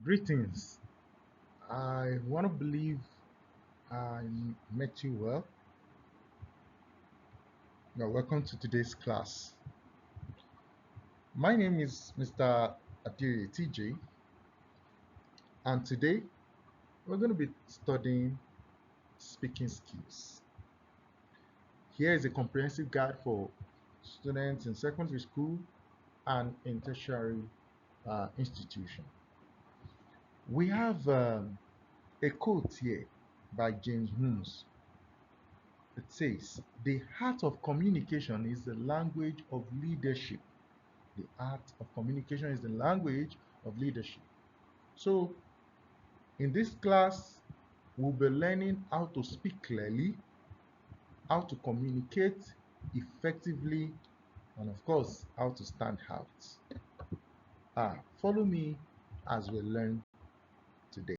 Greetings. I want to believe I met you well. You're welcome to today's class. My name is Mr. Adiri TJ, and today we're going to be studying speaking skills. Here is a comprehensive guide for students in secondary school and in tertiary institution. We have a quote here by James Holmes. It says, "The art of communication is the language of leadership." The art of communication is the language of leadership. So, in this class, we'll be learning how to speak clearly, how to communicate effectively, and of course, how to stand out. Follow me as we learn today.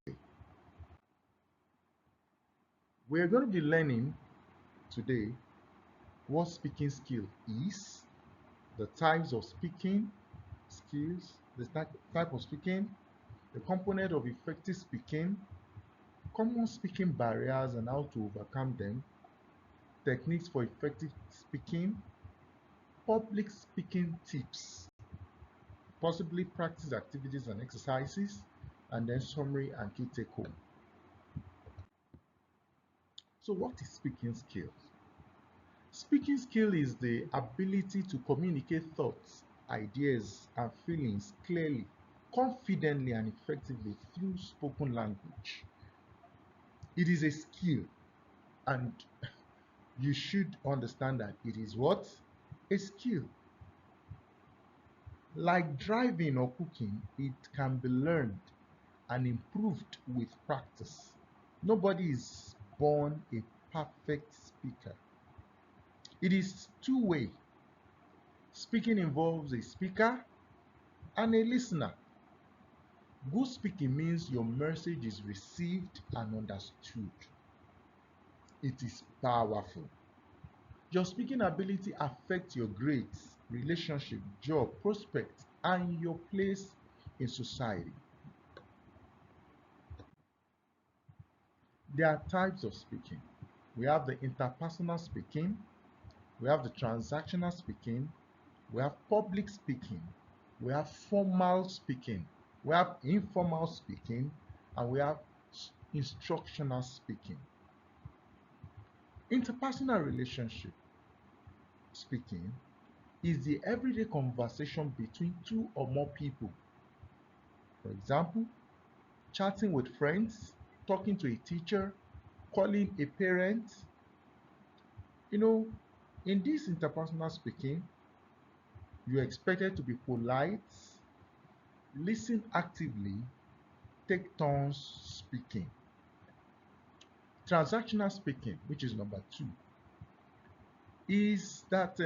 We're going to be learning today what speaking skill is, the types of speaking skills, the type of speaking, the component of effective speaking, common speaking barriers and how to overcome them, techniques for effective speaking, public speaking tips, possibly practice activities and exercises, and then summary and key take home. So what is speaking skills? Speaking skill is the ability to communicate thoughts, ideas, and feelings clearly, confidently, and effectively through spoken language. It is a skill, and you should understand that it is what? A skill. Like driving or cooking, it can be learned and improved with practice. Nobody is born a perfect speaker. It is two-way. Speaking involves a speaker and a listener. Good speaking means your message is received and understood. It is powerful. Your speaking ability affects your grades, relationship, job, prospects, and your place in society. There are types of speaking. We have the interpersonal speaking, we have the transactional speaking, we have public speaking, we have formal speaking, we have informal speaking, and we have instructional speaking. Interpersonal relationship speaking is the everyday conversation between two or more people. For example, chatting with friends, talking to a teacher, calling a parent. You know, in this interpersonal speaking, you're expected to be polite, listen actively, take turns speaking. Transactional speaking, which is number two, is that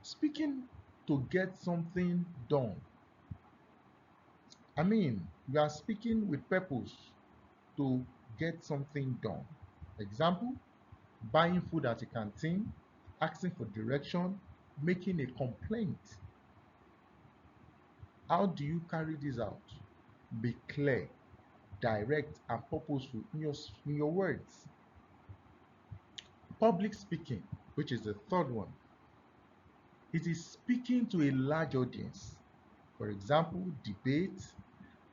speaking to get something done. I mean, you are speaking with purpose to get something done. Example, buying food at a canteen, asking for direction, making a complaint. How do you carry this out? Be clear, direct, and purposeful in your words. Public speaking, which is the third one, it is speaking to a large audience. For example, debates,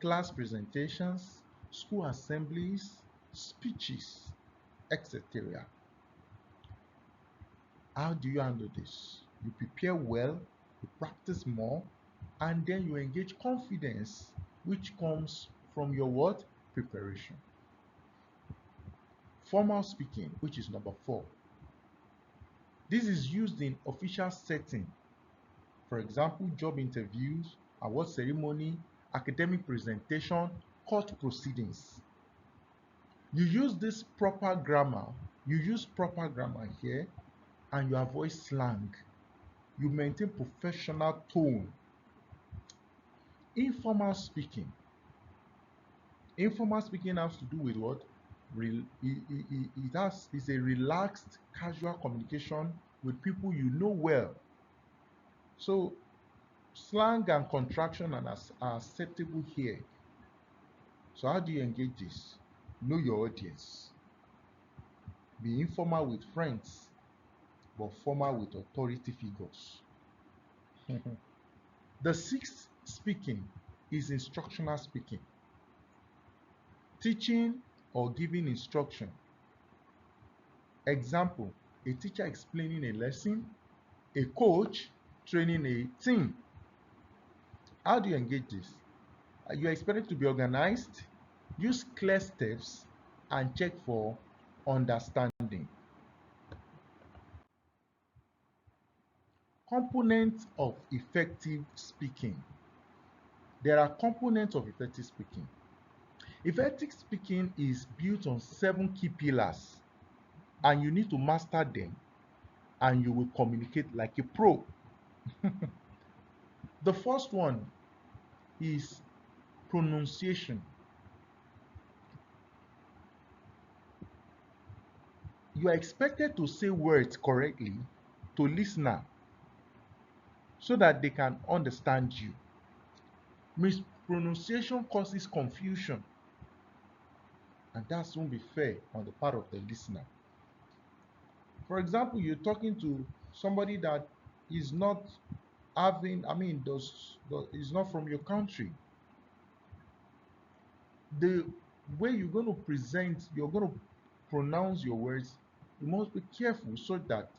class presentations, school assemblies, speeches, etc. How do you handle this? You prepare well, you practice more, and then you engage confidence, which comes from your what? Preparation. Formal speaking, which is number four. This is used in official setting. For example, job interviews, award ceremony, academic presentation, court proceedings. You use this proper grammar, you use proper grammar here, and you avoid slang. You maintain professional tone. Informal speaking. Informal speaking has to do with what? It is a relaxed, casual communication with people you know well. So slang and contraction are acceptable here. So how do you engage this? Know your audience. Be informal with friends, but formal with authority figures. The sixth speaking is instructional speaking. Teaching or giving instruction. Example, a teacher explaining a lesson, a coach training a team. How do you engage this? You are expected to be organized, use clear steps, and check for understanding. Components of effective speaking. There are components of effective speaking. Effective speaking is built on 7 key pillars, and you need to master them, and you will communicate like a pro. The first one is pronunciation. You are expected to say words correctly to listener so that they can understand you. Mispronunciation causes confusion, and that won't be fair on the part of the listener. For example, you're talking to somebody that is not is not from your country. The way you're going to pronounce your words, you must be careful so that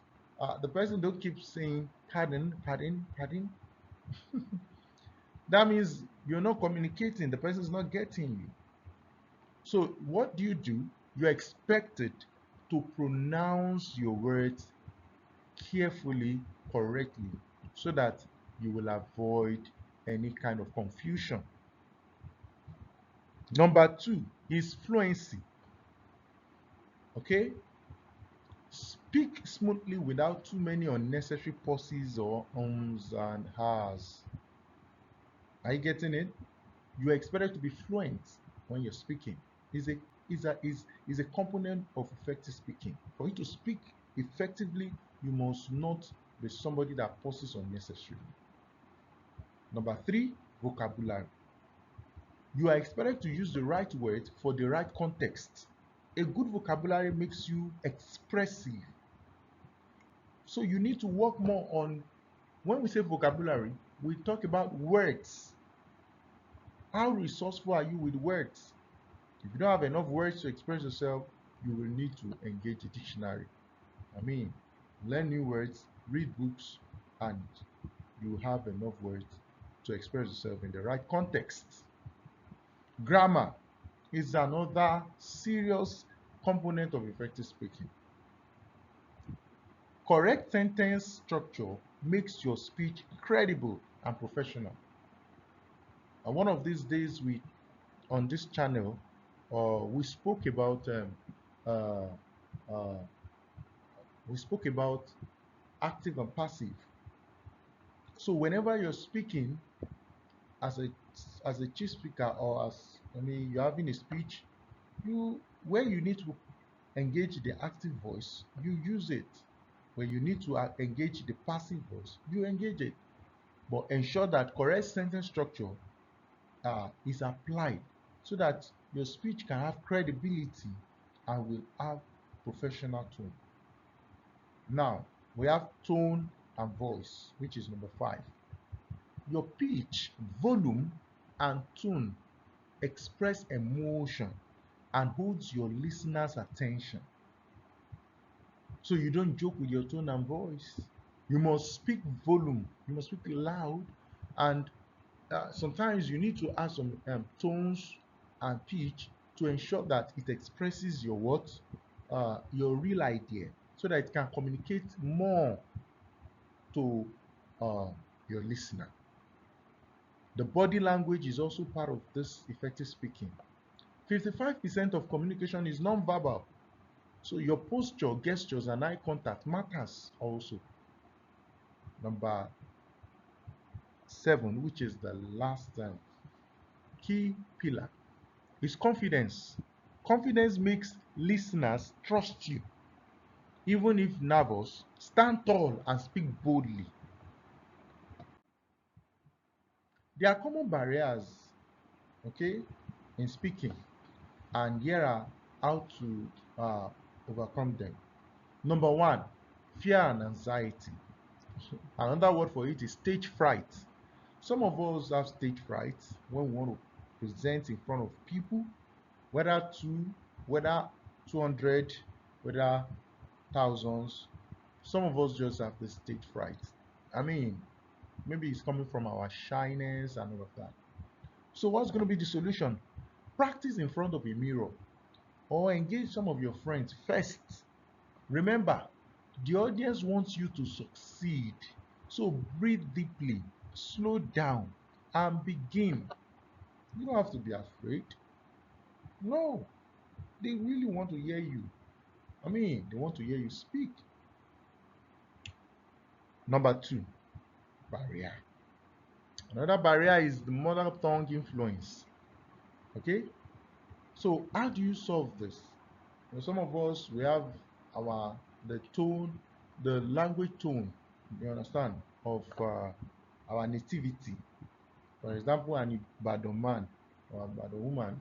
the person don't keep saying pardon, pardon, pardon. That means you're not communicating, the person is not getting you. So what do? You're expected to pronounce your words carefully, correctly, so that you will avoid any kind of confusion. Number 2 is fluency. Okay? Speak smoothly without too many unnecessary pauses or ums and ahs. Are you getting it? You are expected to be fluent when you're speaking. Is a component of effective speaking. For you to speak effectively, you must not be somebody that pauses unnecessarily. Number 3, vocabulary. You are expected to use the right word for the right context. A good vocabulary makes you expressive. So you need to work more on, when we say vocabulary, we talk about words. How resourceful are you with words? If you don't have enough words to express yourself, you will need to engage a dictionary. Learn new words, read books, and you have enough words to express yourself in the right context. Grammar is another serious component of effective speaking. Correct sentence structure makes your speech credible and professional. And one of these days, on this channel, we spoke about uh, uh, active and passive. So whenever you're speaking as a chief speaker, or you're having a speech, where you need to engage the active voice, you use it. When you need to engage the passive voice, you engage it. But ensure that correct sentence structure is applied so that your speech can have credibility and will have professional tone. Now, we have tone and voice, which is number 5. Your pitch, volume, and tone express emotion and holds your listener's attention. So you don't joke with your tone and voice. You must speak volume, you must speak loud, and sometimes you need to add some tones and pitch to ensure that it expresses your real idea, so that it can communicate more to uh, your listener. The body language is also part of this effective speaking. 55% of communication is non-verbal. So your posture, gestures, and eye contact matters also. Number 7, which is the last key pillar, is confidence. Confidence makes listeners trust you. Even if nervous, stand tall and speak boldly. There are common barriers, okay, in speaking, and here are how to overcome them. Number one, fear and anxiety. Another word for it is stage fright. Some of us have stage fright when we want to present in front of people, whether whether 200, whether thousands. Some of us just have the stage fright. I mean, maybe it's coming from our shyness and all of that. So what's going to be the solution? Practice in front of a mirror or engage some of your friends first. Remember, the audience wants you to succeed. So breathe deeply, slow down, and begin. You don't have to be afraid. No, they really want to hear you. I mean, they want to hear you speak. Number two, barrier. Another barrier is the mother tongue influence. Okay, so how do you solve this? Some of us, we have our the tone, the language tone, you understand, of our nativity. For example, an Ibadan man or Ibadan woman,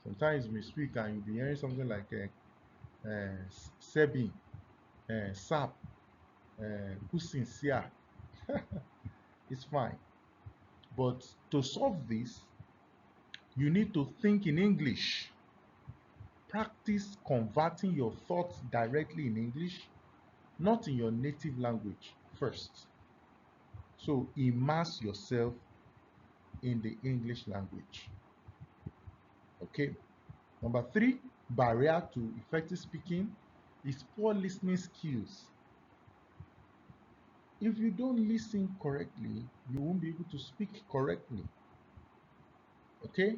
sometimes we speak and you'll be hearing something like Sebi, Sap, Kusinsia. It's fine. But to solve this, you need to think in English. Practice converting your thoughts directly in English, not in your native language first. So immerse yourself in the English language. Okay. Number three, barrier to effective speaking is poor listening skills. If you don't listen correctly, you won't be able to speak correctly. Okay.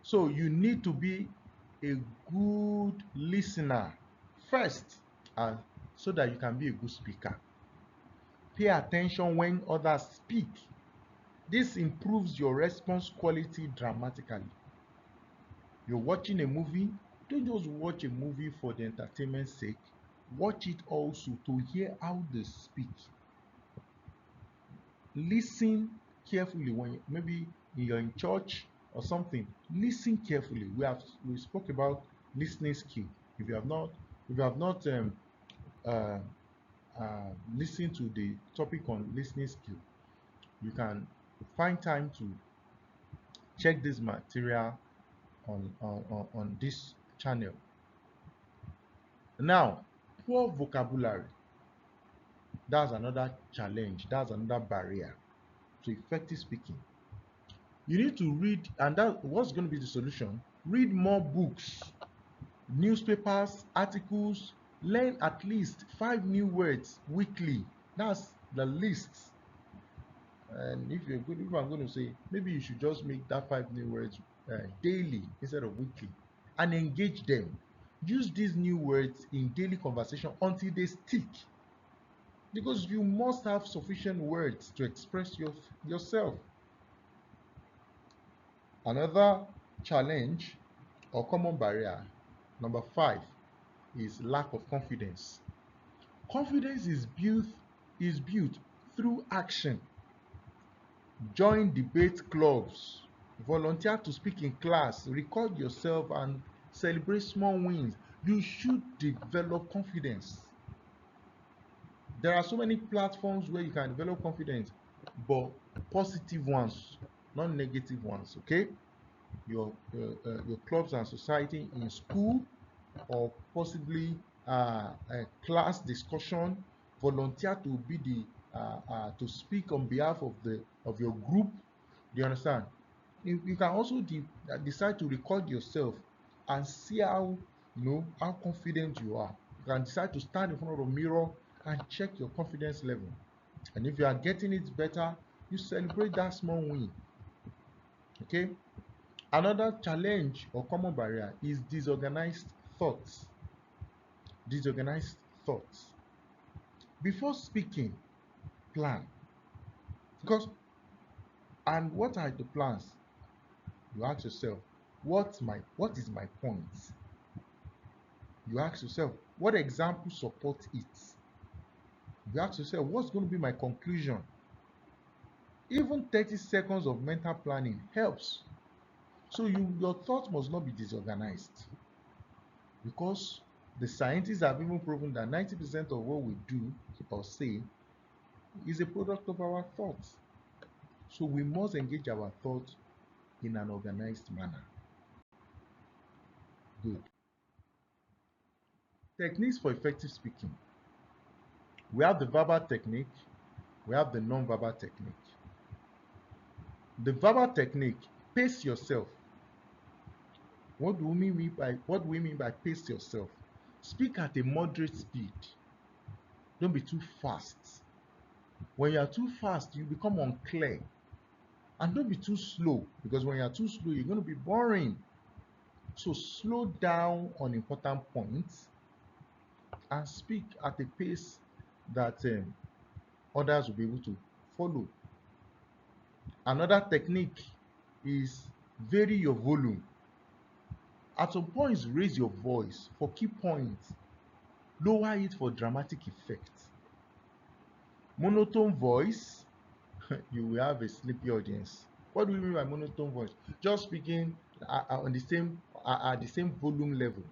So you need to be a good listener first, and so that you can be a good speaker. Pay attention when others speak. This improves your response quality dramatically. You're watching a movie, don't just watch a movie for the entertainment sake. Watch it also to hear how they speak. Listen carefully when maybe you're in church or something. Listen carefully. We spoke about listening skill. If you have not uh, listened to the topic on listening skill, you can find time to check this material on this channel. Now, poor vocabulary, that's another challenge, that's another barrier to effective speaking. You need to read, and that what's going to be the solution? Read more books, newspapers, articles, learn at least 5 new words weekly. That's the least. And if I'm going to say, maybe you should just make that 5 new words daily instead of weekly, and engage them. Use these new words in daily conversation until they stick, because you must have sufficient words to express yourself. Another challenge or common barrier, number five, is lack of confidence. Confidence is built through action. Join debate clubs, volunteer to speak in class, record yourself, and celebrate small wins. You should develop confidence. There are so many platforms where you can develop confidence, but positive ones, not negative ones. Okay, your clubs and society in school, or possibly a class discussion. Volunteer to be the to speak on behalf of your group. Do you understand? You can also decide to record yourself and see how confident you are. You can decide to stand in front of a mirror and check your confidence level. And if you are getting it better, you celebrate that small win. Okay. Another challenge or common barrier is disorganized thoughts. Disorganized thoughts. Before speaking, plan. Because, and what are the plans? You ask yourself, what is my point? You ask yourself, what example supports it? You ask yourself, what's going to be my conclusion? Even 30 seconds of mental planning helps. So your thought must not be disorganized, because the scientists have even proven that 90% of what we do or say is a product of our thoughts. So we must engage our thoughts in an organized manner. Good. Techniques for effective speaking. We have the verbal technique, we have the non-verbal technique. The verbal technique, pace yourself. What do we mean by pace yourself? Speak at a moderate speed. Don't be too fast. When you are too fast, you become unclear. And don't be too slow, because when you are too slow, you're going to be boring. So slow down on important points and speak at a pace that others will be able to follow. Another technique is vary your volume. At some points, raise your voice for key points. Lower it for dramatic effect. Monotone voice, you will have a sleepy audience. What do we mean by monotone voice? Just speaking on the same at the same volume level.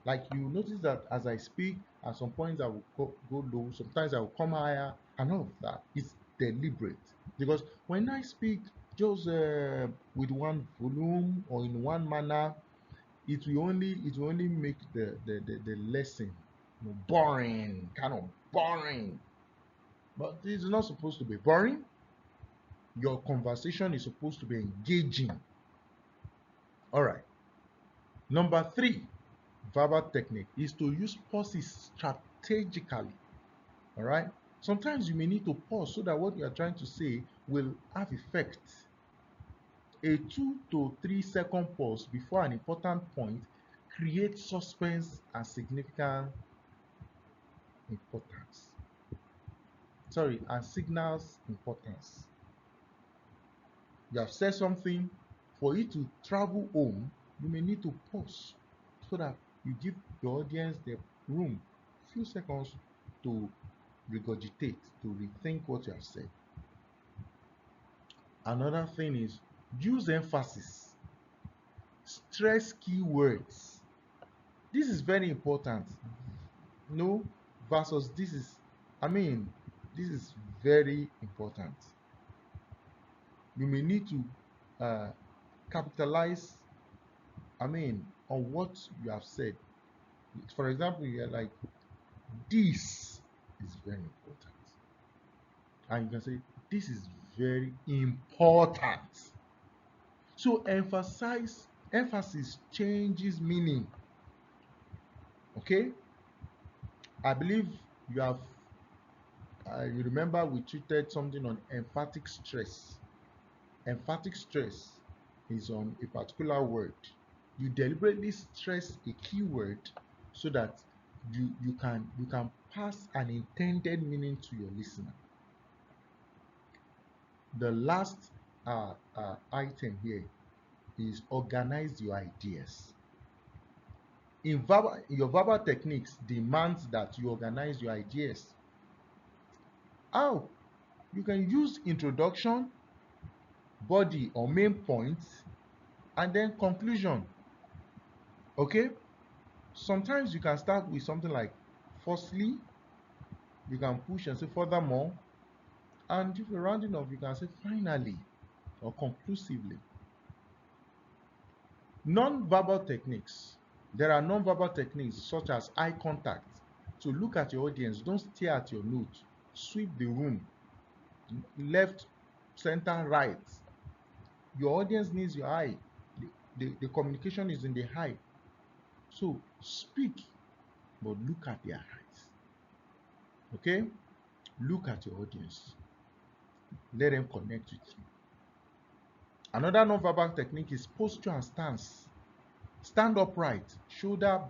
Like you notice that as I speak, at some points I will go low, sometimes I will come higher, and all of that is deliberate. Because when I speak just with one volume or in one manner, it will only make the lesson boring, kind of boring. But it's not supposed to be boring. Your conversation is supposed to be engaging. All right. Number 3, verbal technique is to use pauses strategically. All right. Sometimes you may need to pause so that what you are trying to say will have effect. A 2 to 3 second pause before an important point creates suspense and significant importance. Sorry, and signals importance. You have said something, for it to travel home, you may need to pause so that you give the audience the room, few seconds to regurgitate, to rethink what you have said. Another thing is use emphasis, stress keywords. This is very important. No versus this is very important. You may need to capitalize on what you have said. For example, you're like, this is very important, and you can say this is very important. So emphasis changes meaning. Okay, I believe you have you remember we treated something on emphatic stress. Emphatic stress is on a particular word. You deliberately stress a keyword so that you can pass an intended meaning to your listener. The last item here is organize your ideas. Your verbal techniques demands that you organize your ideas. How? You can use introduction, body or main points, and then conclusion. Okay? Sometimes you can start with something like firstly, you can push and say furthermore, and if you're rounding off, you can say finally or conclusively. Non-verbal techniques. There are non-verbal techniques such as eye contact. So look at your audience, don't stare at your notes. Sweep the room, left, center, right. Your audience needs your eye. The communication is in the eye. So speak, but look at their eyes. Okay? Look at your audience. Let them connect with you. Another non-verbal technique is posture and stance. Stand upright, shoulders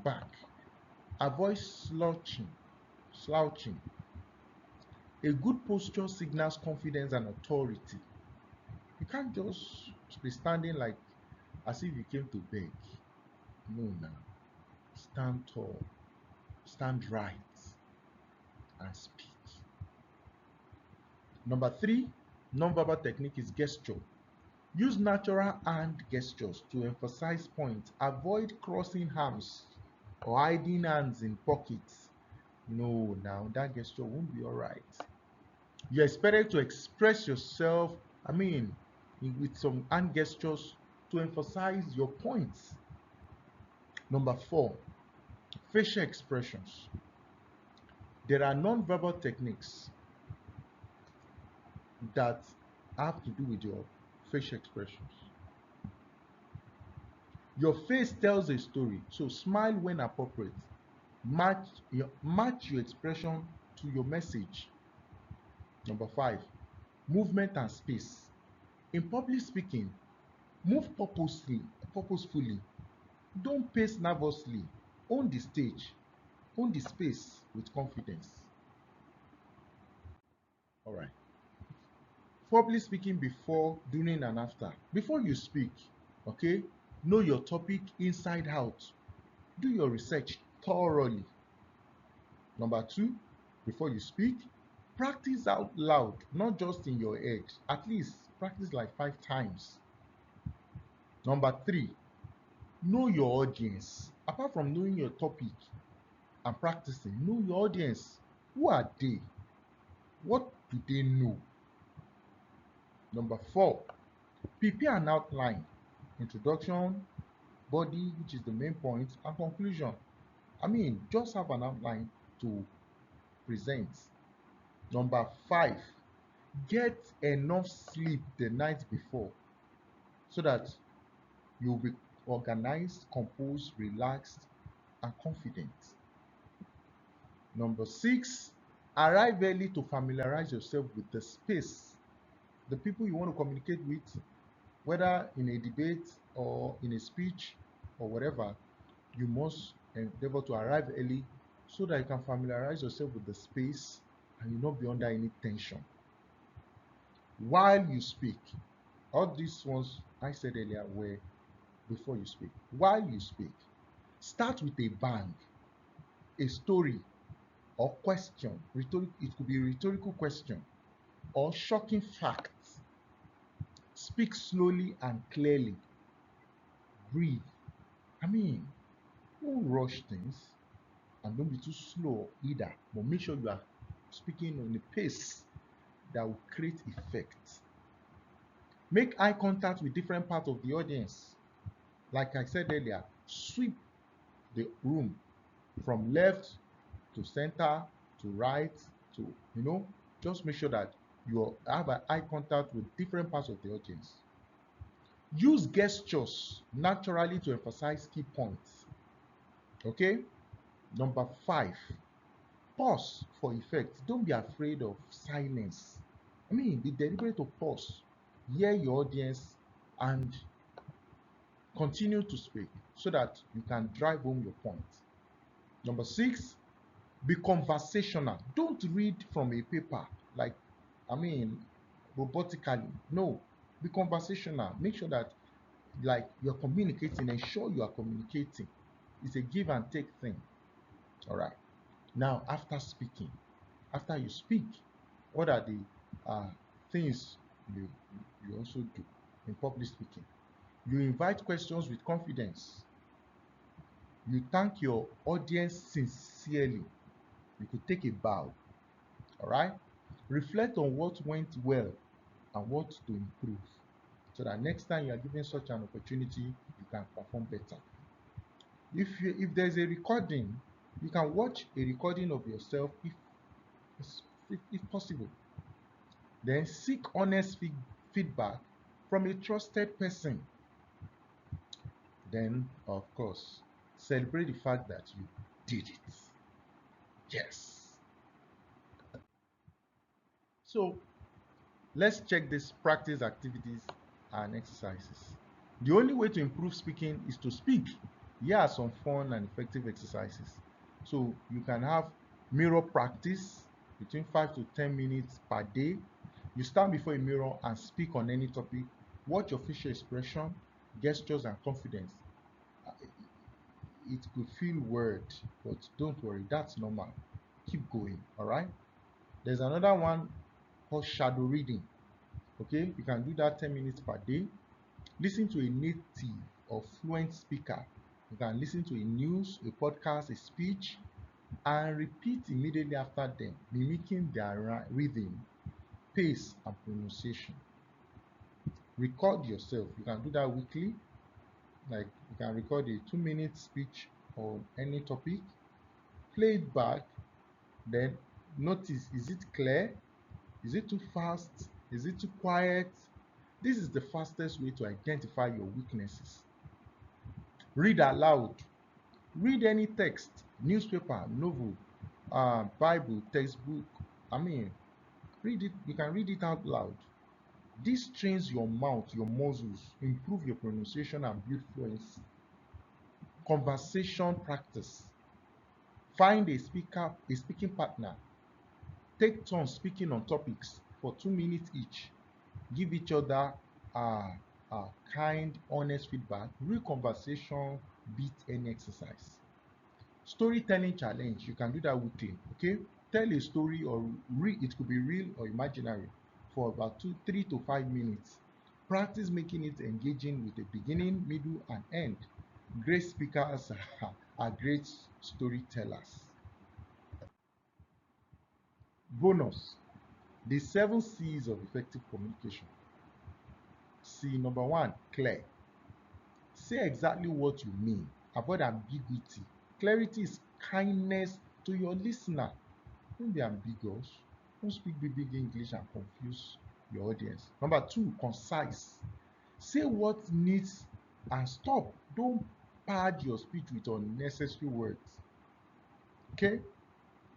back. Avoid slouching. A good posture signals confidence and authority. You can't just be standing like as if you came to beg. No, now. Stand tall, stand right, and speak. Number 3, non-verbal technique is gesture. Use natural hand gestures to emphasize points. Avoid crossing arms or hiding hands in pockets. No, now that gesture won't be all right. You're expected to express yourself, with some hand gestures to emphasize your points. Number 4, facial expressions. There are non-verbal techniques that have to do with your facial expressions. Your face tells a story, so smile when appropriate. Match your expression to your message. Number 5, movement and space. In public speaking, move purposefully. Don't pace nervously. Own the stage. Own the space with confidence. All right. Public speaking before, during, and after. Before you speak, okay, know your topic inside out. Do your research thoroughly. Number 2, before you speak, practice out loud, not just in your head. At least practice like 5 times. Number 3, know your audience. Apart from knowing your topic and practicing, know your audience. Who are they? What do they know? Number 4, prepare an outline. Introduction, body, which is the main point, and conclusion. Just have an outline to present. Number 5, get enough sleep the night before so that you'll be organized, composed, relaxed, and confident. Number 6, arrive early to familiarize yourself with the space, the people you want to communicate with, whether in a debate or in a speech or whatever. You must endeavor to arrive early so that you can familiarize yourself with the space and you not be under any tension. While you speak, all these ones I said earlier were before you speak. While you speak, start with a bang, a story or question. It could be a rhetorical question or shocking facts. Speak slowly and clearly. Breathe. Don't rush things and don't be too slow either. But make sure you are speaking on a pace that will create effect. Make eye contact with different parts of the audience. Like I said earlier, sweep the room from left to center to right to, just make sure that you have an eye contact with different parts of the audience. Use gestures naturally to emphasize key points. Okay? Number 5, pause for effect. Don't be afraid of silence. Be deliberate to pause, hear your audience, and continue to speak so that you can drive home your point. Number 6, be conversational. Don't read from a paper like, robotically. No, be conversational. Make sure that you're communicating. Ensure you are communicating. It's a give and take thing. All right. Now, after you speak, what are the things you also do in public speaking? You invite questions with confidence. You thank your audience sincerely. You could take a bow. All right. Reflect on what went well and what to improve, so that next time you are given such an opportunity, you can perform better. If there's a recording, you can watch a recording of yourself if possible. Then seek honest feedback from a trusted person. Then, of course, celebrate the fact that you did it. Yes. So let's check these practice activities and exercises. The only way to improve speaking is to speak. Here are some fun and effective exercises. So you can have mirror practice between 5 to 10 minutes per day. You stand before a mirror and speak on any topic. Watch your facial expression, gestures, and confidence. It could feel weird, but don't worry, that's normal. Keep going, all right? There's another one called shadow reading. Okay, you can do that 10 minutes per day. Listen to a native or fluent speaker. You can listen to a news, a podcast, a speech, and repeat immediately after them, mimicking their rhythm, pace, and pronunciation. Record yourself. You can do that weekly. Like you can record a 2 minute speech on any topic, play it back, then notice, is it clear? Is it too fast? Is it too quiet? This is the fastest way to identify your weaknesses. Read aloud. Read any text, newspaper, novel, Bible, textbook. I mean, read it. You can read it out loud. This trains your mouth, your muscles, improve your pronunciation and build fluency. Conversation practice. Find a speaking partner. Take turns speaking on topics for 2 minutes each. Give each other uh, kind, honest feedback. Real conversation beat any exercise. Storytelling challenge. You can do that weekly. Okay, tell a story or it could be real or imaginary for about 3 to 5 minutes. Practice making it engaging with a beginning, middle, and end. Great speakers are great storytellers. Bonus: the 7 C's of effective communication. C number one, clear. Say exactly what you mean. Avoid ambiguity. Clarity is kindness to your listener. Don't be ambiguous. Don't speak big English and confuse your audience. Number two, concise. Say what needs and stop. Don't pad your speech with unnecessary words. Okay?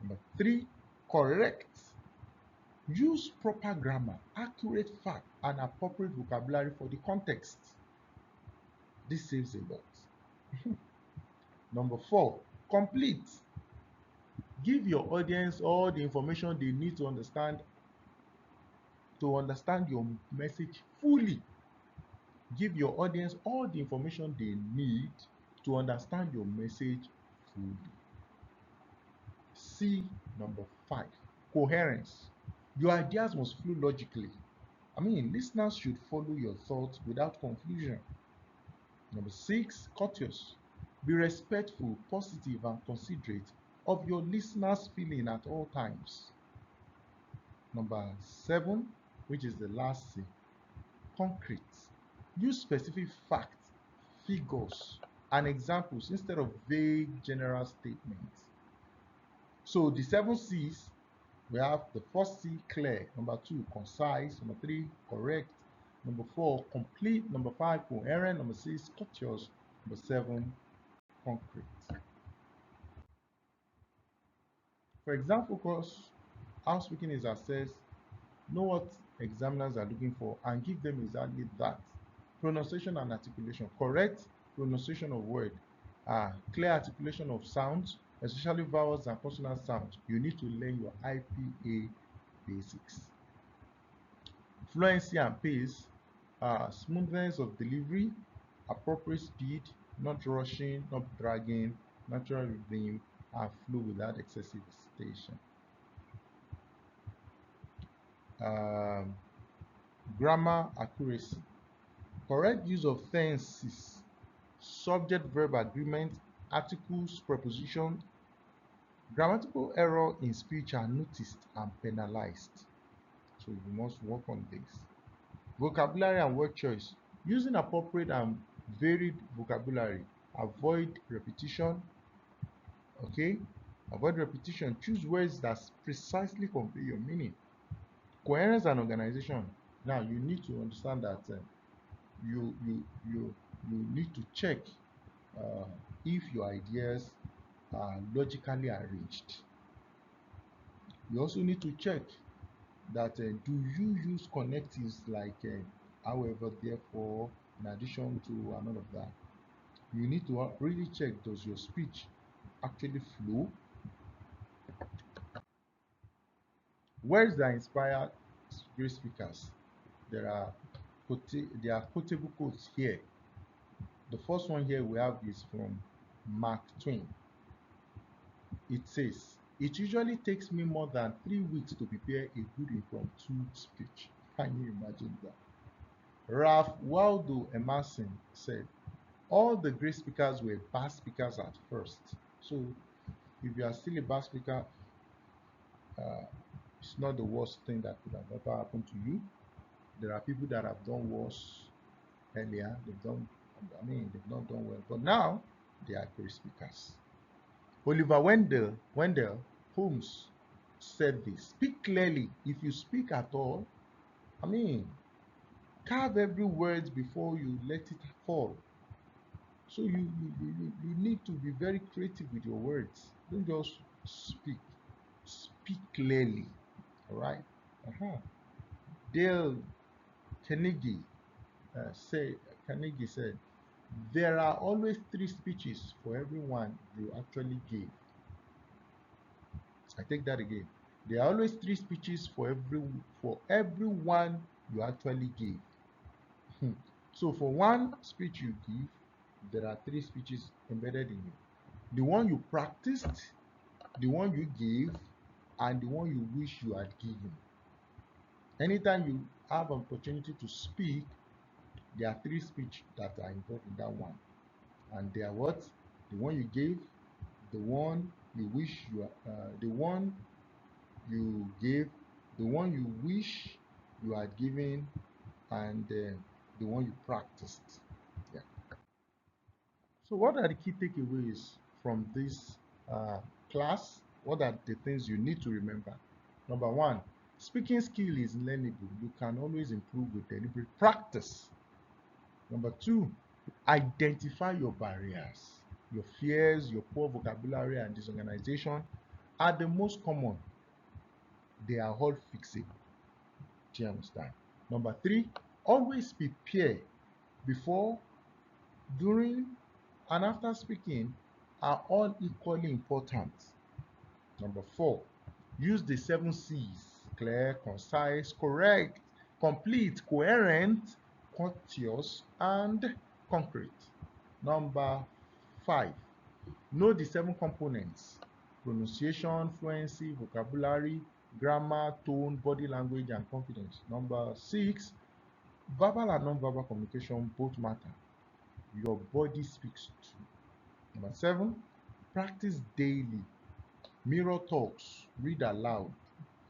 Number three, correct. Use proper grammar, accurate fact, and appropriate vocabulary for the context. This saves a lot. Number four, complete. Give your audience all the information they need to understand your message fully. Give your audience all the information they need to understand your message fully. C number five, coherence. Your ideas must flow logically. I mean, listeners should follow your thoughts without confusion. Number six, courteous. Be respectful, positive, and considerate of your listeners' feeling at all times. Number seven, which is the last C, concrete. Use specific facts, figures, and examples instead of vague general statements. So the 7 C's, we have the first C, clear. Number two, concise. Number three, correct. Number four, complete. Number five, coherent. Number six, courteous. Number seven, concrete. For exam focus, how speaking is assessed, know what examiners are looking for and give them exactly that. Pronunciation and articulation. Correct pronunciation of word. Clear articulation of sounds, especially vowels and consonant sounds. You need to learn your IPA basics. Fluency and pace. Smoothness of delivery, appropriate speed, not rushing, not dragging, natural rhythm, and flow without excessive hesitation. Um, Grammar accuracy. Correct use of tenses, subject-verb agreement, articles, preposition. Grammatical error in speech are noticed and penalized. So you must work on this. Vocabulary and word choice. Using appropriate and varied vocabulary. Avoid repetition. Okay? Avoid repetition. Choose words that precisely convey your meaning. Coherence and organization. Now you need to understand that you you you you need to check uh, if your ideas are logically arranged. You also need to check that do you use connectives like however, therefore, in addition to, and all of that. You need to really check, does your speech actually flow? Words that inspire great speakers. There are there are quotable quotes here. The first one here we have is from Mark Twain. It says, "It usually takes me more than 3 weeks to prepare a good impromptu speech." Can you imagine that? Ralph Waldo Emerson said, all the great speakers were bad speakers at first. So if you are still a bad speaker, uh, it's not the worst thing that could have ever happened to you. There are people that have done worse earlier. They've not done well, but now they are great speakers. Oliver Wendell Holmes said this: speak clearly. If you speak at all, I mean, carve every word before you let it fall. So you need to be very creative with your words. Don't just speak. Speak clearly. All right. Uh-huh. Dale Carnegie say Carnegie said, there are always three speeches for everyone you actually give. I take that again. There are always three speeches for everyone you actually give. Hmm. So for one speech you give, there are three speeches embedded in it. The one you practiced, the one you gave, and the one you wish you had given. Anytime you have an opportunity to speak, there are three speeches that are involved in that one. And they are what? The one you gave, the one you wish the one you gave, the one you wish you had given, and the one you practiced. Yeah. So, what are the key takeaways from this uh, class? What are the things you need to remember? Number one, speaking skill is learnable. You can always improve with deliberate practice. Number two, identify your barriers. Your fears, your poor vocabulary, and disorganization are the most common. They are all fixable. Do you understand? Number three, always prepare before, during, and after speaking are all equally important. Number four, use the 7 C's: clear, concise, correct, complete, coherent, courteous, and concrete. Number five, know the 7 components: pronunciation, fluency, vocabulary, grammar, tone, body language, and confidence. Number six, verbal and non-verbal communication both matter. Your body speaks too. Number seven, practice daily. Mirror talks, read aloud.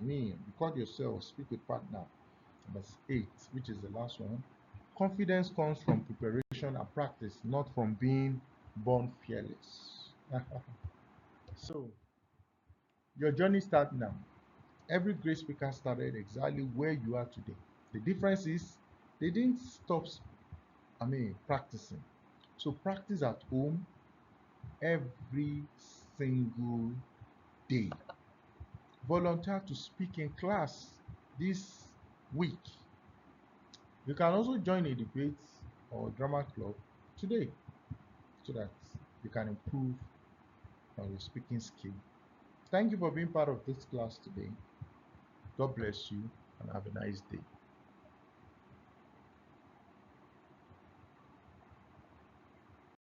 Record yourself, speak with partner. Number eight, which is the last one, confidence comes from preparation and practice, not from being born fearless. So, your journey starts now. Every great speaker started exactly where you are today. The difference is they didn't stop, practicing. So, practice at home every single day. Volunteer to speak in class this week. You can also join a debate or drama club today so that you can improve on your speaking skill. Thank you for being part of this class today. God bless you and have a nice day.